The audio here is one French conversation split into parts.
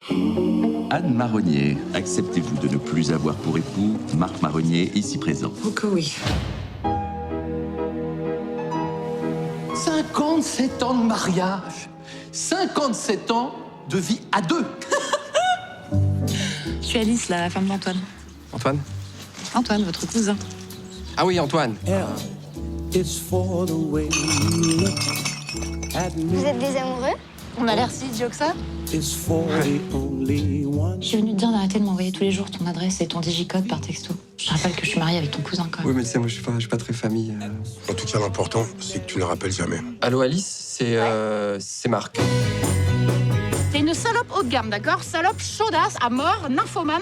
Anne Marronnier, acceptez-vous de ne plus avoir pour époux Marc Marronnier, ici présent? Oh que oui. 57 ans de mariage, 57 ans de vie à deux. Je suis Alice, la femme d'Antoine. Antoine? Antoine, votre cousin. Ah oui, Antoine. Vous êtes des amoureux? On a l'air si idiot que ça. Je suis venue te dire d'arrêter de m'envoyer tous les jours ton adresse et ton digicode par texto. Je te rappelle que je suis mariée avec ton cousin quand même. Oui, mais tu sais, moi, je suis pas très famille. En tout cas, l'important, c'est que tu ne rappelles jamais. Allô, Alice, c'est Marc. T'es une salope haut de gamme, d'accord? Salope chaudasse, à mort, nymphomane.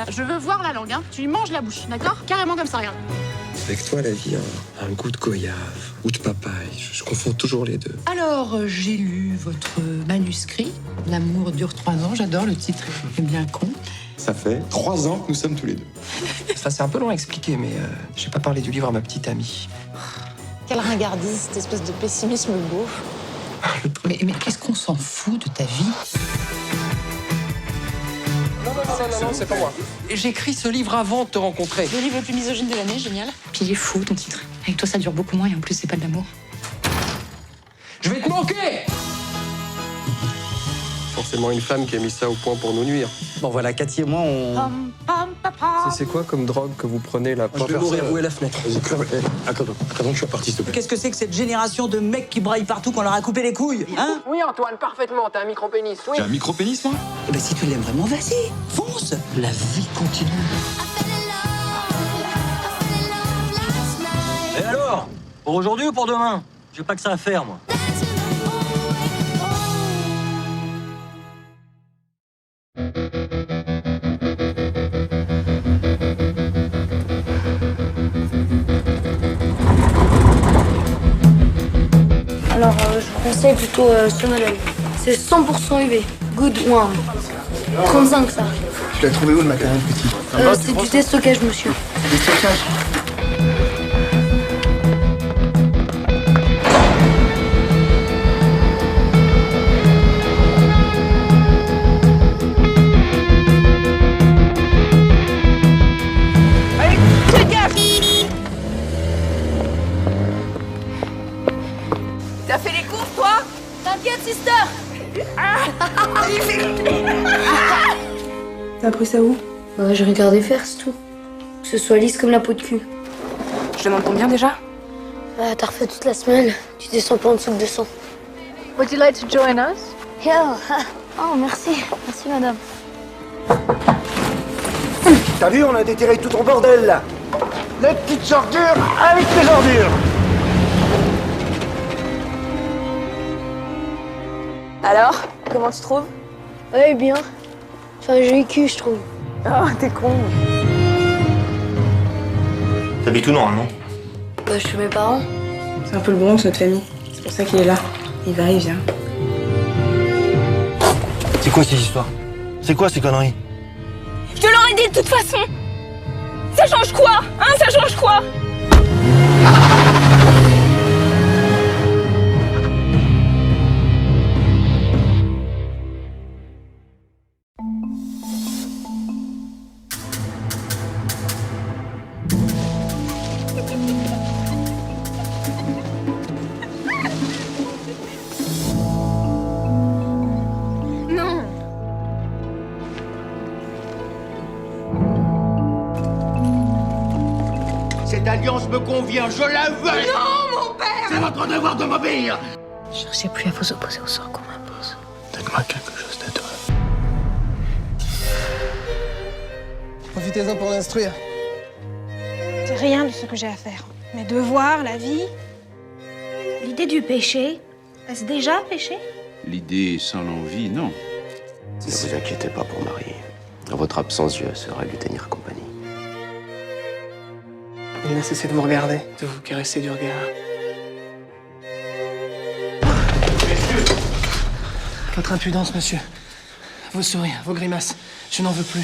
Je veux voir la langue, hein. Tu lui manges la bouche, d'accord? Carrément comme ça, regarde. Avec toi, la vie a un goût de goyave ou de papaye. Je confonds toujours les deux. Alors, j'ai lu votre manuscrit. L'amour dure 3 ans. J'adore le titre. C'est bien con. Ça fait 3 ans que nous sommes tous les deux. Ça, c'est un peu long à expliquer, mais j'ai pas parlé du livre à ma petite amie. Quelle ringardise, cette espèce de pessimisme beau. Mais qu'est-ce qu'on s'en fout de ta vie? Non, c'est pas moi. J'écris ce livre avant de te rencontrer. Le livre le plus misogyne de l'année, génial. Puis il est fou, ton titre. Avec toi, ça dure beaucoup moins et en plus, c'est pas de l'amour. Je vais te manquer! Forcément une femme qui a mis ça au point pour nous nuire. Bon voilà, Cathy et moi, on... C'est quoi comme drogue que vous prenez là? Je vais mourir. Où est la fenêtre? Vas-y, crève. Attends, je suis reparti, s'il te plaît. Qu'est-ce que c'est que cette génération de mecs qui braillent partout qu'on leur a coupé les couilles, hein? Oui, Antoine, parfaitement. T'as un micro-pénis, oui. J'ai un micro-pénis, moi? Eh ben si tu l'aimes vraiment, vas-y, fonce. La vie continue. Et alors? Pour aujourd'hui ou pour demain? J'ai pas que ça à faire, moi. Alors, je vous conseille plutôt ce modèle. C'est 100% UV. Good One. 35, ça. Tu l'as trouvé où, le matériel petit? C'est du déstockage, monsieur. Des stockages. T'as fait les courses, toi? T'inquiète, sister. T'as appris ça où? J'ai regardé faire, c'est tout. Que ce soit lisse comme la peau de cul. Je demande combien déjà? T'as refait toute la semaine. Tu descends pas en dessous de 200. Would you like to join us? Oh, merci. Merci, madame. T'as vu, on a déterré tout ton bordel, là. Les petites ordures avec les ordures. Alors, comment tu trouves? Ouais, bien. Enfin, joli cul, je trouve. Oh, t'es con. T'habites où, normalement? Bah, je suis mes parents. C'est un peu le Bronx, notre famille. C'est pour ça qu'il est là. Il va, il vient. C'est quoi ces histoires? C'est quoi ces conneries? Je te l'aurais dit de toute façon. Ça change quoi? Hein, ça change quoi? Non. Cette alliance me convient, je la veux. Non, mon père! C'est votre devoir de m'obéir. Cherchez plus à vous opposer au sort qu'on m'impose. Donne-moi quelque chose de toi. Profitez-en pour l'instruire. C'est rien de ce que j'ai à faire. Mes devoirs, la vie. L'idée du péché, est-ce déjà péché? L'idée sans l'envie, non. Ne vous inquiétez pas pour Marie. En votre absence, je serai lui tenir compagnie. Il n'a cessé de vous regarder, de vous caresser du regard. Votre impudence, monsieur. Vos sourires, vos grimaces. Je n'en veux plus.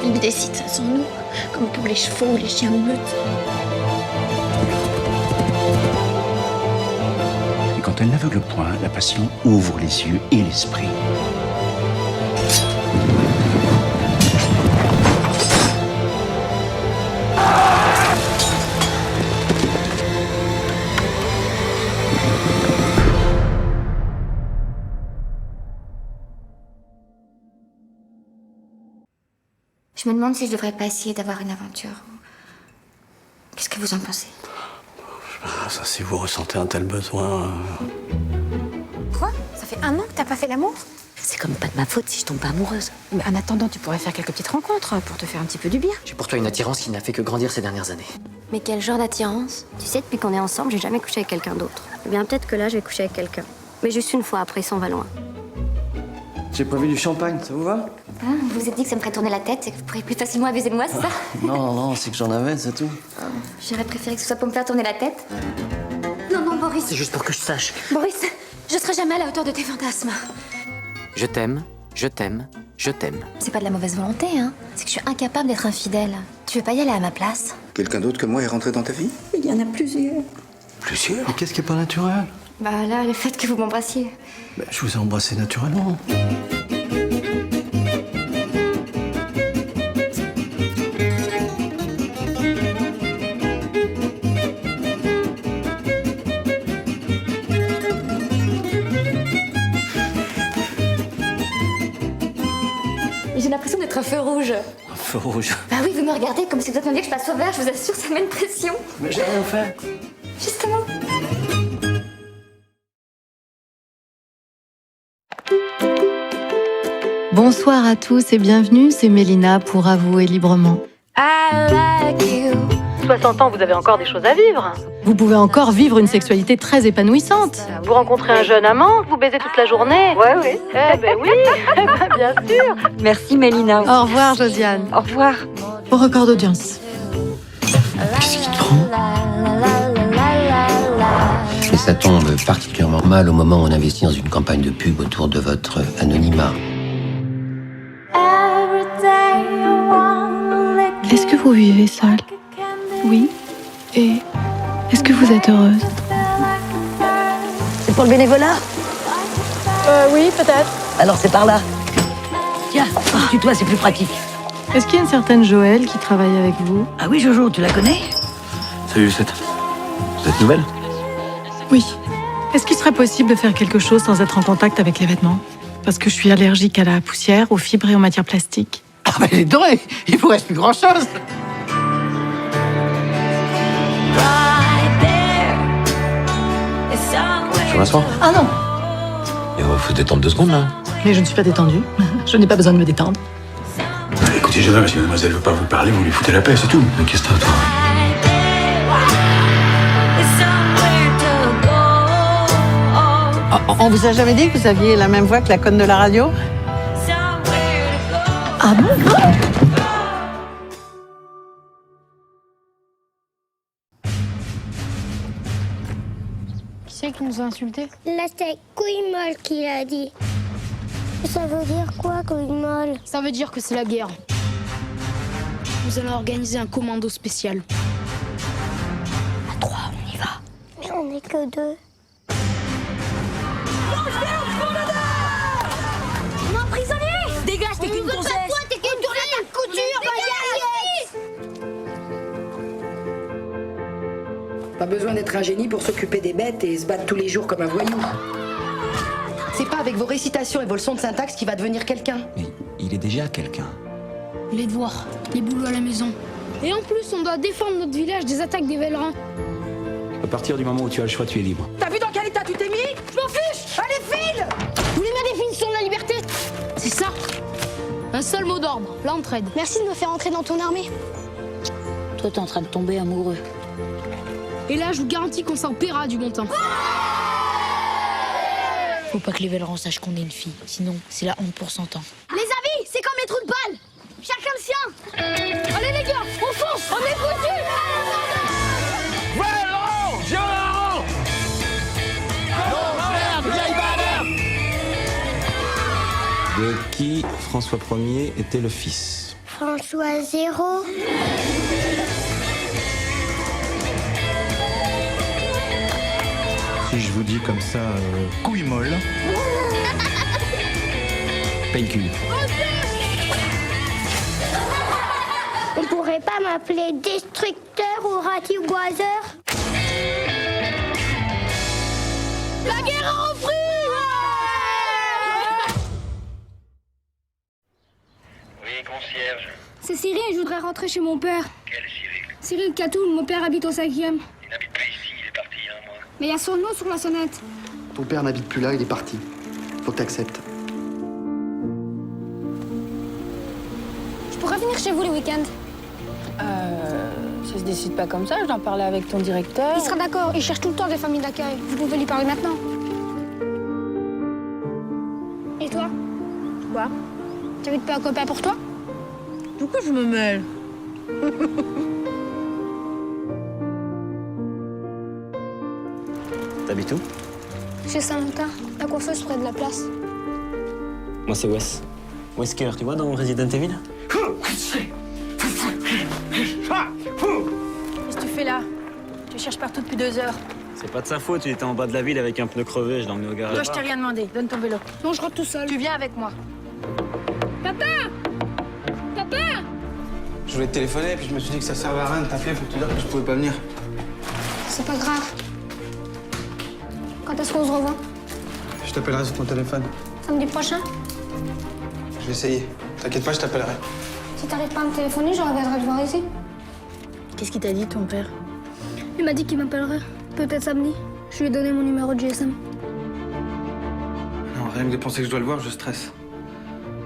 Il décide ça sans nous, comme pour les chevaux ou les chiens de meute. Et quand elle n'aveugle point, la passion ouvre les yeux et l'esprit. Je me demande si je devrais pas essayer d'avoir une aventure. Qu'est-ce que vous en pensez? Ça, si vous ressentez un tel besoin... Quoi? Ça fait 1 an que t'as pas fait l'amour? C'est comme pas de ma faute si je tombe pas amoureuse. Mais en attendant, tu pourrais faire quelques petites rencontres pour te faire un petit peu du bien. J'ai pour toi une attirance qui n'a fait que grandir ces dernières années. Mais quel genre d'attirance? Tu sais, depuis qu'on est ensemble, j'ai jamais couché avec quelqu'un d'autre. Eh bien, peut-être que là, je vais coucher avec quelqu'un. Mais juste une fois, après, il s'en va loin. J'ai prévu du champagne, ça vous va? Hein, vous vous êtes dit que ça me ferait tourner la tête et que vous pourriez plus facilement abuser de moi, c'est ça? Non, c'est que j'en avais, c'est tout. J'aurais préféré que ce soit pour me faire tourner la tête. Non, Boris. C'est juste pour que je sache. Boris, je serai jamais à la hauteur de tes fantasmes. Je t'aime, je t'aime, je t'aime. C'est pas de la mauvaise volonté, hein. C'est que je suis incapable d'être infidèle. Tu veux pas y aller à ma place? Quelqu'un d'autre que moi est rentré dans ta vie? Il y en a plusieurs. Plusieurs? Mais qu'est-ce qui est pas naturel? Bah là, le fait que vous m'embrassiez. Je vous ai embrassé naturellement. J'ai l'impression d'être un feu rouge. Un feu rouge? Bah oui, vous me regardez comme si vous attendiez que je passe au vert, je vous assure, ça met une pression. Mais j'ai rien fait. Justement. Bonsoir à tous et bienvenue, c'est Mélina pour Avouer librement. 60 ans, vous avez encore des choses à vivre. Vous pouvez encore vivre une sexualité très épanouissante. Vous rencontrez un jeune amant, vous baisez toute la journée. Ouais, oui. Eh ben oui, bien sûr. Merci Mélina. Au revoir Josiane. Au revoir. Au record d'audience. Qu'est-ce qui te prend? Et ça tombe particulièrement mal au moment où on investit dans une campagne de pub autour de votre anonymat. Est-ce que vous vivez seule? Oui. Et est-ce que vous êtes heureuse? C'est pour le bénévolat? Oui, peut-être. Alors c'est par là. Tiens, tutoie, c'est plus pratique. Est-ce qu'il y a une certaine Joëlle qui travaille avec vous? Ah oui, Jojo, tu la connais? Salut Lucette. Vous êtes nouvelle? Oui. Est-ce qu'il serait possible de faire quelque chose sans être en contact avec les vêtements? Parce que je suis allergique à la poussière, aux fibres et aux matières plastiques. Ah ben les dents, il vous reste plus grand-chose. Je m'assois. Ah non. Il faut se détendre 2 secondes là. Mais je ne suis pas détendue. Je n'ai pas besoin de me détendre. Écoutez, jeune homme, si mademoiselle veut pas vous parler, vous lui foutez la paix, c'est tout. Inquiète-toi, toi. On vous a jamais dit que vous aviez la même voix que la conne de la radio? Ah bon? Qui c'est qui nous a insultés? Là, c'est couille molle qui l'a dit. Ça veut dire quoi, couille molle? Ça veut dire que c'est la guerre. Nous allons organiser un commando spécial. À 3, on y va. Mais on n'est que 2. Non, prisonnier! Dégage, t'es qu'une grossesse! T'es qu'une tournée à couture, Pas besoin d'être un génie pour s'occuper des bêtes et se battre tous les jours comme un voyou. C'est pas avec vos récitations et vos leçons de syntaxe qu'il va devenir quelqu'un. Mais il est déjà quelqu'un. Les devoirs, les boulots à la maison. Et en plus, on doit défendre notre village des attaques des Vélerins. À partir du moment où tu as le choix, tu es libre. T'as vu dans quel état tu t'es mis? Je m'en fiche! Allez, file! Vous voulez ma définition de la liberté? C'est ça. Un seul mot d'ordre, l'entraide. Merci de me faire entrer dans ton armée. Toi, t'es en train de tomber amoureux. Et là, je vous garantis qu'on s'en paiera du bon temps. Faut pas que les Vélerans sachent qu'on est une fille, sinon c'est la honte pour 100 ans. Les amis, c'est comme les trous de balle. Chacun le sien. Allez les gars, on fonce, on est foutus. De qui François Ier était le fils? François 0. Si je vous dis comme ça, couille molle. Painkiller. On pourrait pas m'appeler Destructeur ou Ratiboiseur? La guerre a repris! Oui, concierge. C'est Cyril, je voudrais rentrer chez mon père. Quel Cyril? Cyril Catoul, mon père habite au 5e. Il n'habite plus ici, il est parti il y a un mois. Mais il y a son nom sur la sonnette. Ton père n'habite plus là, il est parti. Faut que t'acceptes. Je pourrais venir chez vous les week-ends? Ça se décide pas comme ça, je dois en parler avec ton directeur. Il sera d'accord, il cherche tout le temps des familles d'accueil. Vous pouvez lui parler maintenant. Et toi? Quoi? T'invites pas un copain pour toi? Du coup, je me mêle. T'habites où? Chez Saint-Martin, la coiffeuse près de la place. Moi, c'est Wes. Wesker, tu vois, dans Resident Evil? Qu'est-ce que tu fais là? Tu cherches partout depuis 2 heures. C'est pas de sa faute, il était en bas de la ville avec un pneu crevé, je l'ai emmené au garage. Toi, je t'ai rien demandé. Donne ton vélo. Non, je rentre tout seul. Tu viens avec moi. Papa! Papa! Je voulais te téléphoner, puis je me suis dit que ça servait à rien de t'appeler pour te dire que je pouvais pas venir. C'est pas grave. Quand est-ce qu'on se revoit? Je t'appellerai sur ton téléphone. Samedi prochain? Je vais essayer. T'inquiète pas, je t'appellerai. Si t'arrives pas à me téléphoner, je reviendrai te voir ici. Qu'est-ce qu'il t'a dit, ton père? Il m'a dit qu'il m'appellerait. Peut-être samedi. Je lui ai donné mon numéro de GSM. Non, rien que de penser que je dois le voir, je stresse.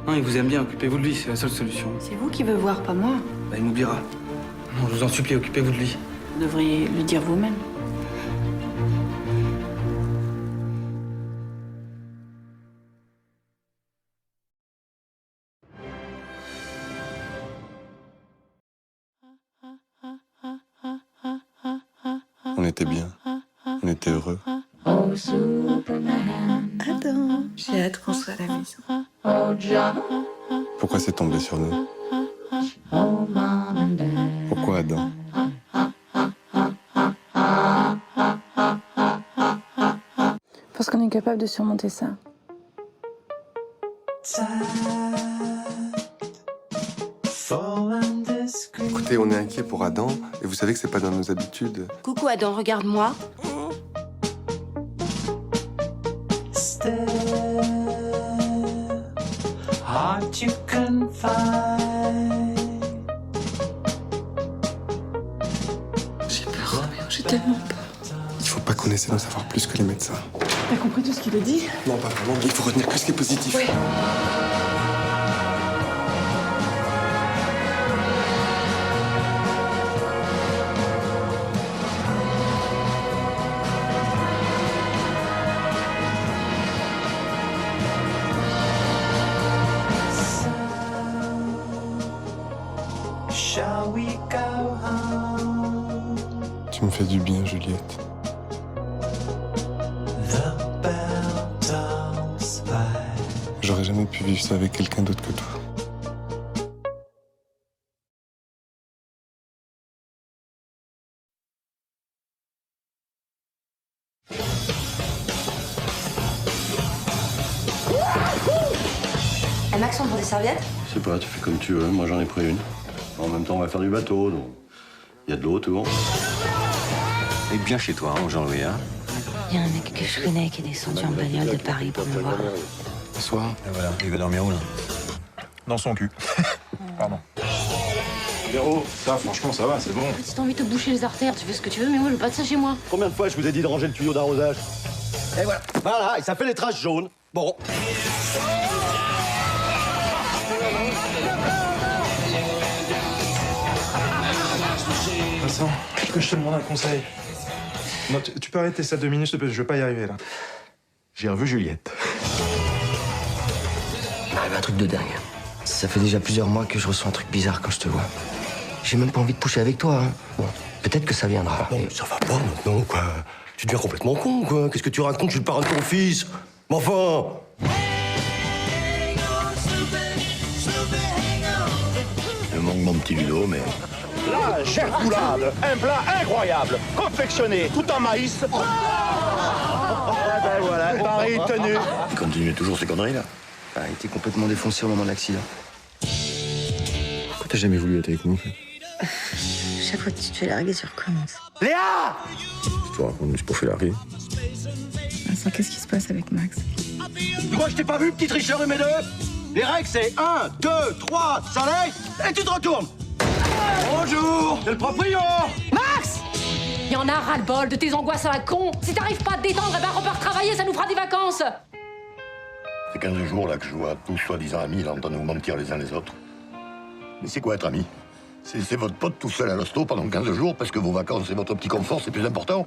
Non, il vous aime bien, occupez-vous de lui, c'est la seule solution. C'est vous qui veut voir, pas moi. Bah, il m'oubliera. Non, je vous en supplie, occupez-vous de lui. Vous devriez lui dire vous-même. On était bien. On était heureux. Adam, j'ai hâte qu'on soit à la maison. Pourquoi c'est tombé sur nous? Pourquoi Adam? Parce qu'on est capable de surmonter ça. Écoutez, on est inquiet pour Adam, et vous savez que c'est pas dans nos habitudes. Coucou Adam, regarde-moi. J'ai peur, Roméo, j'ai tellement peur. Il faut pas qu'on essaie d'en savoir plus que les médecins. T'as compris tout ce qu'il a dit? Non, pas vraiment, il faut retenir que ce qui est positif. Oui. Tu me fais du bien, Juliette. J'aurais jamais pu vivre ça avec quelqu'un d'autre que toi. Un accent pour des serviettes? Je sais pas, tu fais comme tu veux, moi j'en ai pris une. En même temps, on va faire du bateau, donc il y a de l'eau autour. Et bien chez toi, hein, Jean-Louis, hein? Il y a un mec que je connais qui est descendu en bagnole de Paris pour me voir. Bonsoir. Et voilà, il va dormir où, là? Dans son cul. Pardon. Véro, ça, franchement, ça va, c'est bon. Si t'as envie de te boucher les artères, tu fais ce que tu veux, mais moi, je veux pas de ça chez moi. Combien de fois je vous ai dit de ranger le tuyau d'arrosage? Et voilà, voilà, et ça fait les traces jaunes. Bon. Vincent, que je te demande un conseil. Non, tu peux arrêter ça 2 minutes, s'il te plaît, je vais pas y arriver, là. J'ai revu Juliette. Un truc de dingue. Ça fait déjà plusieurs mois que je ressens un truc bizarre quand je te vois. J'ai même pas envie de coucher avec toi, hein. Bon, peut-être que ça viendra. Non, mais ça va pas maintenant, quoi. Tu deviens complètement con, quoi. Qu'est-ce que tu racontes? Je suis le parrain de ton fils. Mais enfin... mon petit Ludo, mais... La gergoulade, un plat incroyable, confectionné tout en maïs. Ben voilà, pari tenu. Il continue toujours ces conneries, là. Ah, il était complètement défoncé au moment de l'accident. Pourquoi t'as jamais voulu être avec nous, en fait? Chaque fois que tu te fais larguer, tu recommences. Léa! Je te raconte juste pour faire larguer. Vincent, qu'est-ce qui se passe avec Max? Tu crois que je t'ai pas vu, petit tricheur et mes deux? Les règles, c'est 1, 2, 3, soleil, et tu te retournes. Bonjour, c'est le proprio. Max! Il y en a ras-le-bol de tes angoisses à la con. Si t'arrives pas à te détendre, eh ben repars travailler, ça nous fera des vacances. C'est 15 jours, là, que je vois tous soi-disant amis, là, en train de vous mentir les uns les autres. Mais c'est quoi être ami? C'est votre pote tout seul à l'hosto pendant 15 jours parce que vos vacances et votre petit confort, c'est plus important?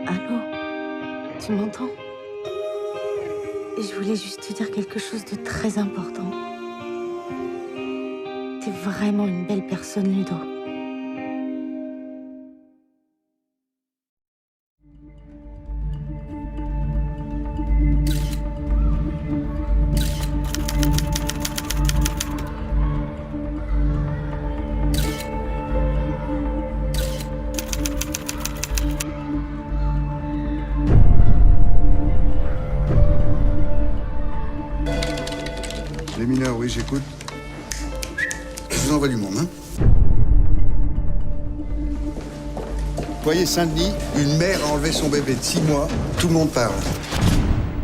Allô? Tu m'entends? Je voulais juste te dire quelque chose de très important. T'es vraiment une belle personne, Ludo. Les mineurs, oui, j'écoute. Je vous envoie du monde, hein. Voyez Saint-Denis, une mère a enlevé son bébé de 6 mois, tout le monde parle.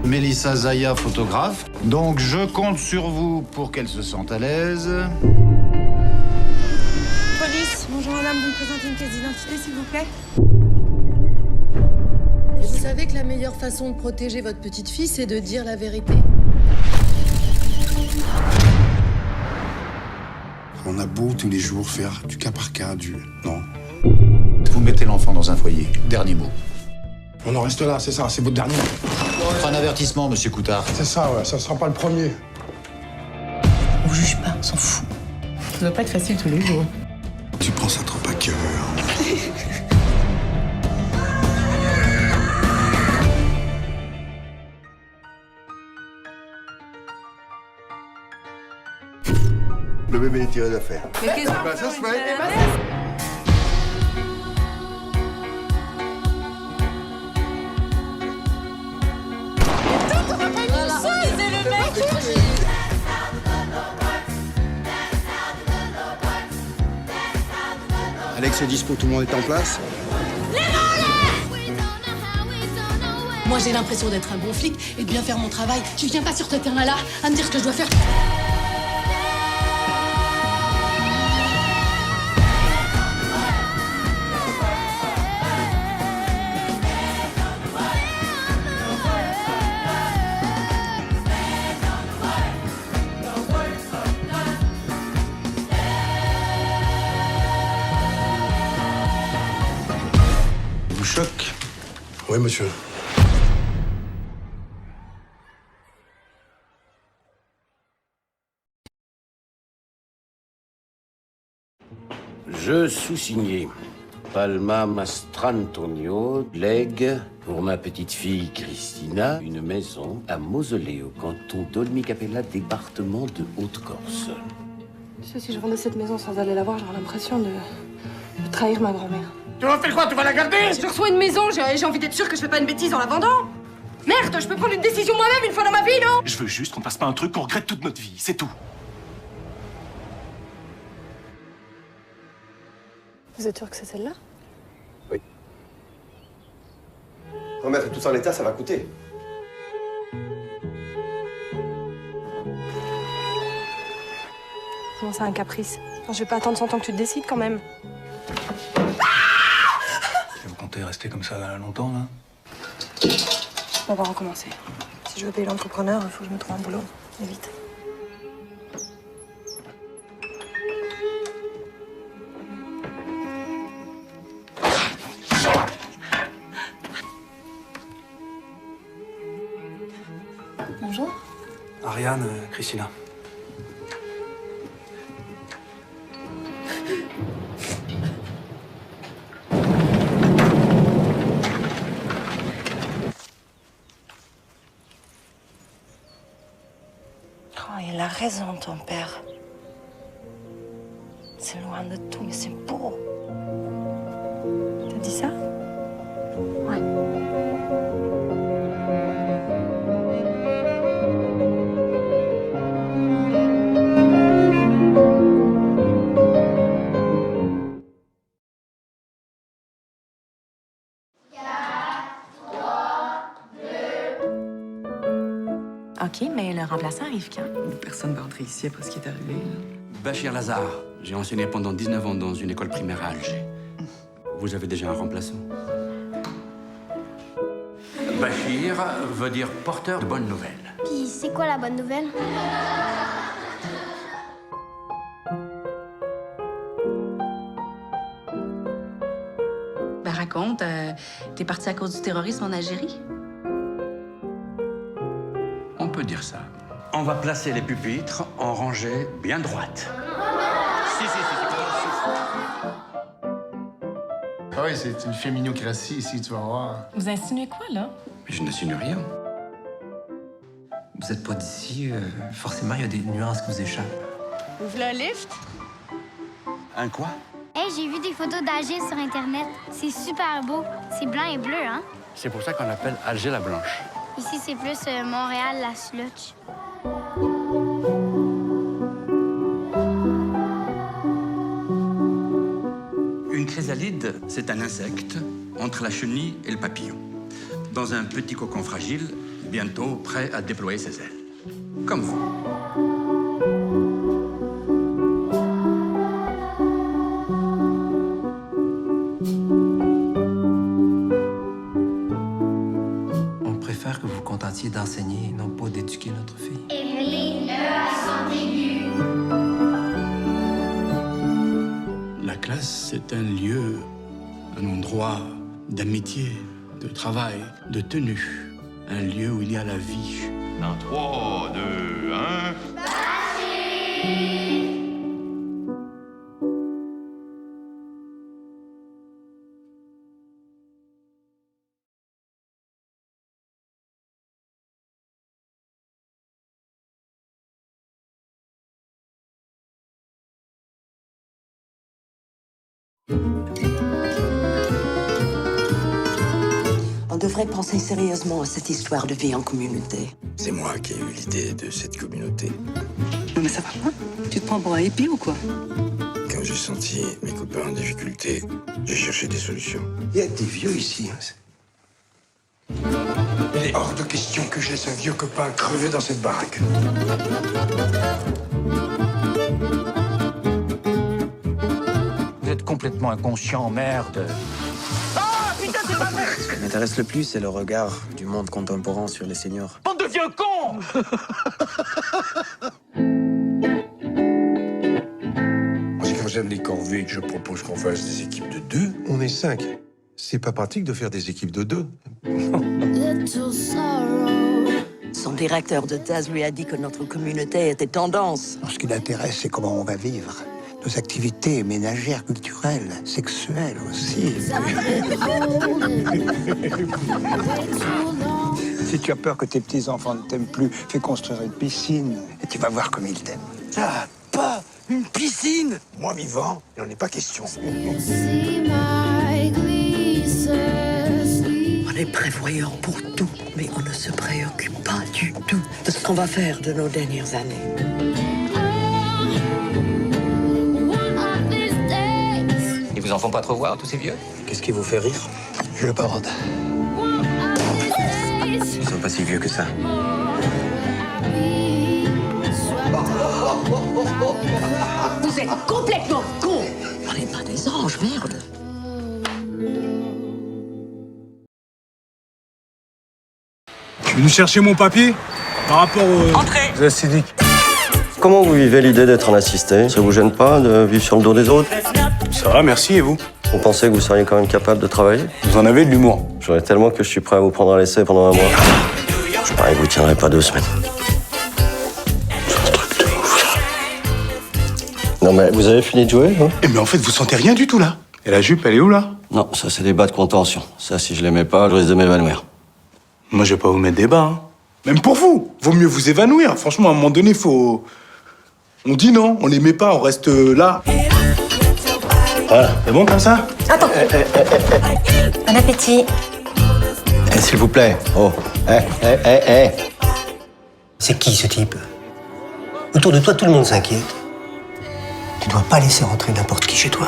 Mélissa Zaya, photographe. Donc je compte sur vous pour qu'elle se sente à l'aise. Police, bonjour madame, vous me présentez une pièce d'identité s'il vous plaît? Vous savez que la meilleure façon de protéger votre petite fille, c'est de dire la vérité. On a beau tous les jours faire du cas par cas, Non. Vous mettez l'enfant dans un foyer. Dernier mot. On en reste là, c'est ça, c'est votre dernier. Un avertissement, monsieur Coutard. C'est ça, ouais, ça sera pas le premier. On juge pas, on s'en fout. Ça doit pas être facile tous les jours. Tu prends ça trop à cœur. Le bébé est tiré d'affaire. Mais qu'est-ce que Bah, ça se fait. Alex est dispo, tout le monde est en place. Moi, j'ai l'impression d'être un bon flic et de bien faire mon travail. Tu viens pas sur ce terrain-là à me dire ce que je dois faire. Vous choque? Oui, monsieur. Je sous-signé Palma Mastrantonio lègue pour ma petite fille Christina une maison à Mausolée, au canton d'Olmicapella, département de Haute-Corse. Tu sais, si je vendais cette maison sans aller la voir, j'aurais l'impression de trahir ma grand-mère. Tu vas faire quoi? Tu vas la garder? Je reçois une maison, j'ai envie d'être sûre que je fais pas une bêtise en la vendant. Merde, je peux prendre une décision moi-même une fois dans ma vie, non? Je veux juste qu'on fasse pas un truc qu'on regrette toute notre vie, c'est tout. Vous êtes sûr que c'est celle-là? Oui. Remettre tout ça en état, ça va coûter. Comment c'est un caprice? Enfin, je vais pas attendre 100 ans que tu te décides quand même. Vous comptez rester comme ça longtemps, là? On va recommencer. Si je veux payer l'entrepreneur, il faut que je me trouve un boulot. Et vite. Bonjour. Ariane, Christina. Oh, il a raison, ton père. C'est loin de tout, mais c'est beau. T'as dit ça? Ouais. Ok, mais le remplaçant arrive quand? Personne va entrer ici après ce qui est arrivé. Bachir Lazare. J'ai enseigné pendant 19 ans dans une école primaire à Alger. Vous avez déjà un remplaçant? Bachir veut dire porteur de bonnes nouvelles. Puis c'est quoi la bonne nouvelle? Ben raconte, t'es parti à cause du terrorisme en Algérie? On peut dire ça. On va placer les pupitres en rangée bien droite. Ah oui, c'est une féminocratie ici, tu vas voir. Vous insinuez quoi, là? Mais je n'insinue rien. Vous êtes pas d'ici, forcément, il y a des nuances qui vous échappent. Ouvre le lift. Un quoi? Hey, j'ai vu des photos d'Alger sur Internet. C'est super beau. C'est blanc et bleu, hein? C'est pour ça qu'on l'appelle Alger la Blanche. Ici, c'est plus Montréal, la Slutch. Une chrysalide, c'est un insecte entre la chenille et le papillon. Dans un petit cocon fragile, bientôt prêt à déployer ses ailes. Comme vous. On préfère que vous vous contentiez d'enseigner et non pas d'éduquer notre fille. La classe, c'est un lieu, un endroit d'amitié, de travail, de tenue. Un lieu où il y a la vie. Dans 3, 2, 1... On devrait penser sérieusement à cette histoire de vie en communauté. C'est moi qui ai eu l'idée de cette communauté. Non mais ça va pas. Tu te prends pour un hippie ou quoi? Quand j'ai senti mes copains en difficulté, j'ai cherché des solutions. Il y a des vieux ici. Il est hors de question que je laisse un vieux copain crever dans cette baraque. Vous êtes complètement inconscient, merde. Ce qui m'intéresse le plus, c'est le regard du monde contemporain sur les seniors. Bande de vieux cons! En ce qui concerne les corvées, je propose qu'on fasse des équipes de 2. On est 5. C'est pas pratique de faire des équipes de 2. Son directeur de thèse lui a dit que notre communauté était tendance. Ce qui l'intéresse, c'est comment on va vivre. Nos activités ménagères, culturelles, sexuelles aussi. Si tu as peur que tes petits-enfants ne t'aiment plus, fais construire une piscine et tu vas voir comme ils t'aiment. Ah, pas une piscine! Moi vivant, il n'en est pas question. On est prévoyant pour tout, mais on ne se préoccupe pas du tout de ce qu'on va faire de nos dernières années. Ils vous en font pas trop voir, tous ces vieux? Qu'est-ce qui vous fait rire? Je borde. Ils sont pas si vieux que ça. Vous êtes complètement cons! On n'est pas des anges, merde! Je suis venu chercher mon papier par rapport aux acidiques. Comment vous vivez l'idée d'être un assisté? Ça vous gêne pas de vivre sur le dos des autres? Ça va, merci, et vous? Vous pensez que vous seriez quand même capable de travailler? Vous en avez de l'humour. J'aurais tellement que je suis prêt à vous prendre à l'essai pendant un mois. Je parie que vous tiendrez pas 2 semaines. Non mais vous avez fini de jouer, hein? Mais en fait, vous sentez rien du tout, là. Et la jupe, elle est où, là? Non, ça c'est des bas de contention. Ça, si je les mets pas, je risque de m'évanouir. Moi, je vais pas vous mettre des bas, hein. Même pour vous. Vaut mieux vous évanouir. Franchement, à un moment donné, faut... On dit non, on les met pas, on reste là. Voilà, c'est bon comme ça? Attends. Bon appétit. S'il vous plaît. Oh. C'est qui ce type? Autour de toi, tout le monde s'inquiète. Tu dois pas laisser rentrer n'importe qui chez toi.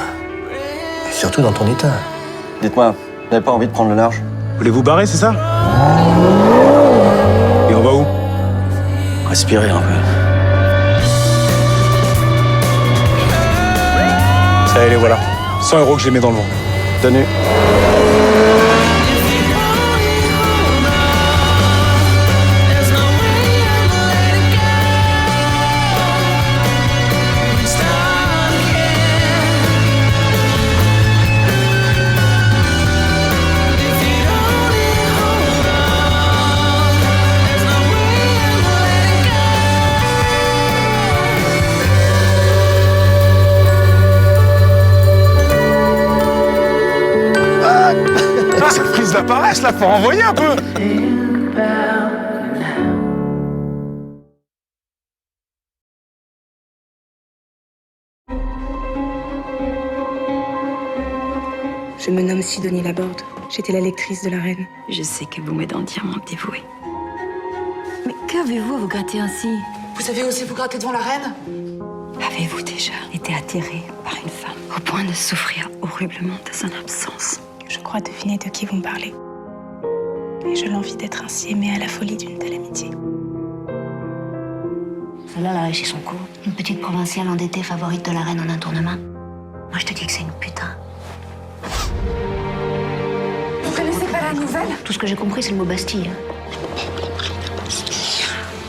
Surtout dans ton état. Dites-moi, vous n'avez pas envie de prendre le large? Vous voulez vous barrer, c'est ça? Et on va où? Respirez un peu. Ça y est, les voilà. 100 € que je les mets dans le vent. Tenue. Cette prise de la paresse, là, faut renvoyer un peu. Je me nomme Sidonie Laborde. J'étais la lectrice de la reine. Je sais que vous m'êtes entièrement dévouée. Mais qu'avez-vous à vous gratter ainsi? Vous avez osé vous gratter devant la reine? Avez-vous déjà été attiré par une femme au point de souffrir horriblement de son absence? Je crois deviner de qui vous me parlez. Et je l'envie d'être ainsi aimée à la folie d'une telle amitié. Celle-là, elle a réussi son coup. Une petite provinciale endettée, favorite de la reine en un tournement. Moi, je te dis que c'est une putain. Vous connaissez pas la nouvelle? Tout ce que j'ai compris, c'est le mot Bastille.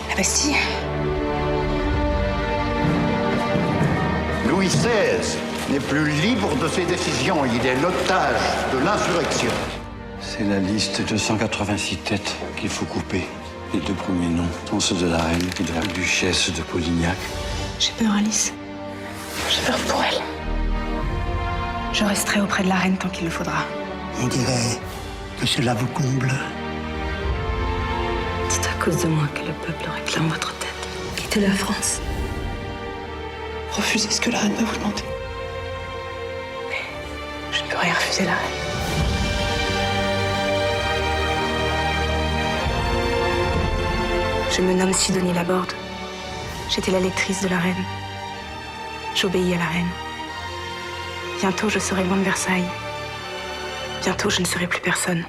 La Bastille? Louis XVI n'est plus libre de ses décisions. Il est l'otage de l'insurrection. C'est la liste de 186 têtes qu'il faut couper. Les 2 premiers noms sont ceux de la reine et de la duchesse de Polignac. J'ai peur, Alice. J'ai peur pour elle. Je resterai auprès de la reine tant qu'il le faudra. On dirait que cela vous comble. C'est à cause de moi que le peuple réclame votre tête. Quittez la France. Refusez ce que la reine va vous demander. Je ne peux rien refuser la reine. Je me nomme Sidonie Laborde. J'étais la lectrice de la reine. J'obéis à la reine. Bientôt, je serai loin de Versailles. Bientôt, je ne serai plus personne.